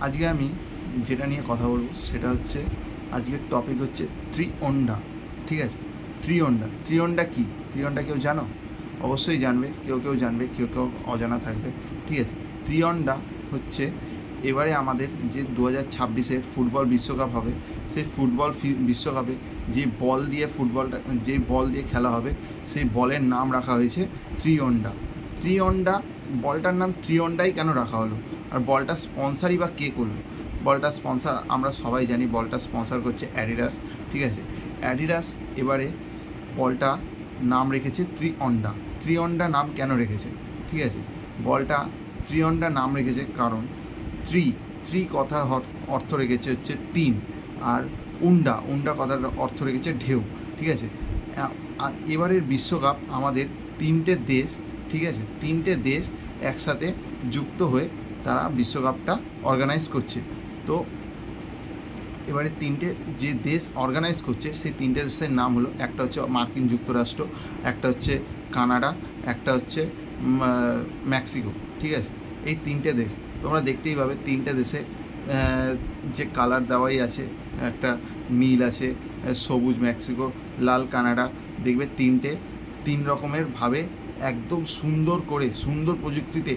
আজকে আমি যেটা নিয়ে কথা বলবো সেটা হচ্ছে, আজকের টপিক হচ্ছে ত্রিঅন্ডা। ঠিক আছে, ত্রিঅন্ডা কী? ত্রিঅন্ডা কেউ জানো? অবশ্যই জানবে, কেউ কেউ জানবে, কেউ কেউ অজানা থাকবে। ঠিক আছে, ত্রিঅন্ডা হচ্ছে এবারে আমাদের যে 2026-এর ফুটবল বিশ্বকাপ হবে, সেই ফুটবল বিশ্বকাপে যে বল দিয়ে খেলা হবে, সেই বলের নাম রাখা হয়েছে ত্রিঅন্ডা। ত্রিঅন্ডা বলটার নাম ত্রিঅন্ডাই কেন রাখা হলো? আর বলটা স্পন্সারই বা কে করলো? বলটা স্পন্সার আমরা সবাই জানি, বলটা স্পন্সার করছে অ্যাডিডাস। ঠিক আছে, অ্যাডিডাস এবারে বলটা নাম রেখেছে ত্রিঅন্ডা। ত্রিঅন্ডা নাম কেন রেখেছে? ঠিক আছে, বলটা ত্রিঅন্ডা নাম রেখেছে কারণ ত্রি কথার অর্থ রেখেছে হচ্ছে তিন, আর উন্ডা কথার অর্থ রেখেছে ঢেউ। ঠিক আছে, আর এবারের বিশ্বকাপ আমাদের তিনটে দেশ, ঠিক আছে, তিনটে দেশ একসাথে যুক্ত হয়ে তারা বিশ্বকাপটা অর্গানাইজ করছে। তো এবারে তিনটে যে দেশ অর্গানাইজ করছে, সেই তিনটে দেশের নাম হলো, একটা হচ্ছে মার্কিন যুক্তরাষ্ট্র, একটা হচ্ছে কানাডা, একটা হচ্ছে মেক্সিকো। ঠিক আছে, এই তিনটে দেশ তোমরা দেখতেই পাবে, তিনটে দেশে যে কালার দেওয়াই আছে, একটা নীল আছে, সবুজ মেক্সিকো, লাল কানাডা। দেখবে তিন রকমের ভাবে একদম সুন্দর করে, সুন্দর প্রযুক্তিতে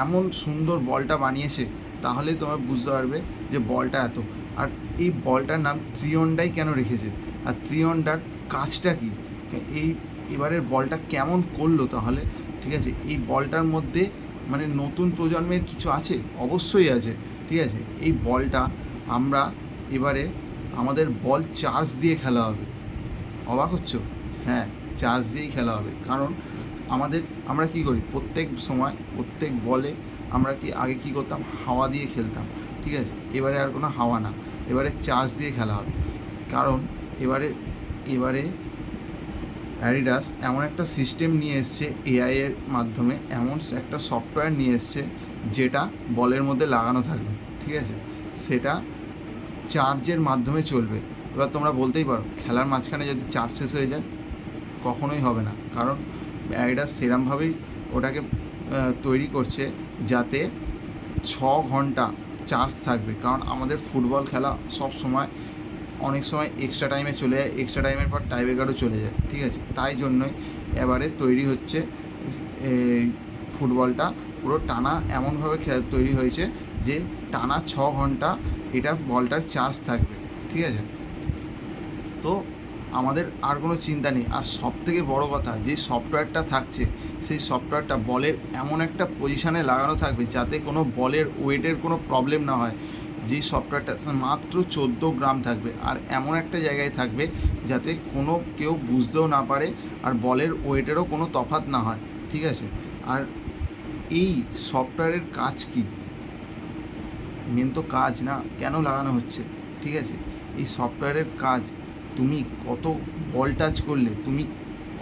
এমন সুন্দর বলটা বানিয়েছে, তাহলে তোমরা বুঝতে পারবে যে বলটা এত। আর এই বলটার নাম ত্রিঅন্ডাই কেন রেখেছে, আর ত্রিঅন্ডার কাজটা কী, এই এবারের বলটা কেমন করলো তাহলে? ঠিক আছে, এই বলটার মধ্যে মানে নতুন প্রজন্মের কিছু আছে, অবশ্যই আছে। ঠিক আছে, এই বলটা আমরা এবারে আমাদের বল চার্জ দিয়ে খেলা হবে। অবাক হচ্ছ? হ্যাঁ, চার্জ দিয়েই খেলা হবে। কারণ আমরা কী করি, প্রত্যেক বলে আমরা আগে কী করতাম, হাওয়া দিয়ে খেলতাম। ঠিক আছে, এবারে আর কোনো হাওয়া না, এবারে চার্জ দিয়ে খেলা হবে। কারণ এবারে অ্যাডিডাস এমন একটা সিস্টেম নিয়ে এসছে, এআইয়ের মাধ্যমে এমন একটা সফটওয়্যার নিয়ে এসছে যেটা বলের মধ্যে লাগানো থাকবে। ঠিক আছে, সেটা চার্জের মাধ্যমে চলবে। এবার তোমরা বলতেই পারো, খেলার মাঝখানে যদি চার্জ শেষ হয়ে যায়, কখনোই হবে না। কারণ অ্যাডিডাস সেরমভাবেই ওটাকে তৈরি করছে যাতে 6 ঘন্টা চার্জ থাকবে। কারণ আমাদের ফুটবল খেলা অনেক সময় এক্সট্রা টাইমে চলে যায়, এক্সট্রা টাইমের পর টাইব্রেকারও চলে যায়। ঠিক আছে, তাই জন্যই এবারে তৈরি হচ্ছে ফুটবলটা পুরো টানা এমনভাবে তৈরি হয়েছে যে টানা 6 ঘন্টা এটা বলটার চার্জ থাকবে। ঠিক আছে, তো আমাদের আর কোনো চিন্তা নেই। আর সবথেকে বড় কথা, যে সফটওয়্যারটা থাকছে, সেই সফটওয়্যারটা বলের এমন একটা পজিশানে লাগানো থাকবে যাতে কোনো বলের ওয়েটের কোনো প্রবলেম না হয়। যে সফটওয়্যারটা মাত্র 14 গ্রাম থাকবে, আর এমন একটা জায়গায় থাকবে যাতে কেউ বুঝতেও না পারে, আর বলের ওয়েটেরও কোনো তফাৎ না হয়। ঠিক আছে, আর এই সফটওয়্যারের কাজ কি? মেন তো কাজ না, কেন লাগানো হচ্ছে? ঠিক আছে, এই সফটওয়্যারের কাজ, তুমি কত বল টাচ করলে, তুমি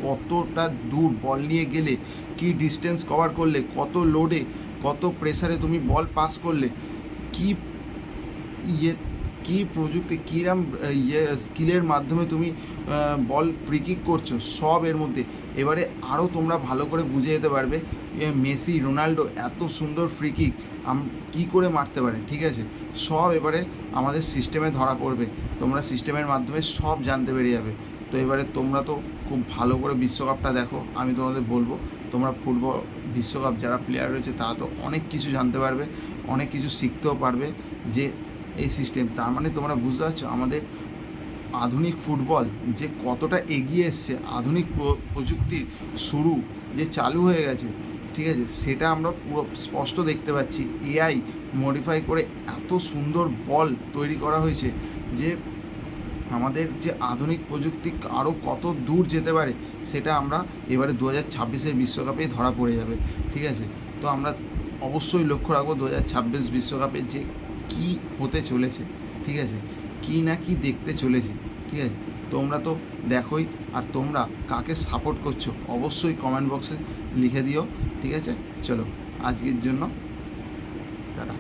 কতটা দূর বল নিয়ে গেলে, কি ডিস্টেন্স কভার করলে, কত লোডে, কত প্রেসারে তুমি বল পাস করলে, কি ইয়ে কী প্রযুক্তি, কীরকম স্কিলের মাধ্যমে তুমি বল ফ্রি কিক করছো, সব এর মধ্যে। এবারে আরও তোমরা ভালো করে বুঝে যেতে পারবে মেসি, রোনাল্ডো এত সুন্দর ফ্রি কিক কী করে মারতে পারে। ঠিক আছে, সব এবারে আমাদের সিস্টেমে ধরা পড়বে, তোমরা সিস্টেমের মাধ্যমে সব জানতে পেরে যাবে। তো এবারে তোমরা তো খুব ভালো করে বিশ্বকাপটা দেখো, আমি তোমাদের বলবো, তোমরা ফুটবল বিশ্বকাপ যারা প্লেয়ার রয়েছে তারা তো অনেক কিছু জানতে পারবে, অনেক কিছু শিখতেও পারবে যে এই সিস্টেম। তার মানে তোমরা বুঝতে পারছো আমাদের আধুনিক ফুটবল যে কতটা এগিয়ে এসছে, আধুনিক প্রযুক্তির শুরু যে চালু হয়ে গেছে। ঠিক আছে, সেটা আমরা পুরো স্পষ্ট দেখতে পাচ্ছি। এআই মডিফাই করে এত সুন্দর বল তৈরি করা হয়েছে যে আমাদের যে আধুনিক প্রযুক্তি আরও কত দূর যেতে পারে, সেটা আমরা এবারে 2026-এর বিশ্বকাপেই ধরা পড়ে যাবে। ঠিক আছে, তো আমরা অবশ্যই লক্ষ্য রাখবো 2026 বিশ্বকাপে যে কী হতে চলেছে। ঠিক আছে, কী না কী দেখতে চলেছি। ঠিক আছে, তোমরা তো দেখোই, আর তোমরা কাকে সাপোর্ট করছো অবশ্যই কমেন্ট বক্সে লিখে দিও। ঠিক আছে, চলো আজকের জন্য টাটা।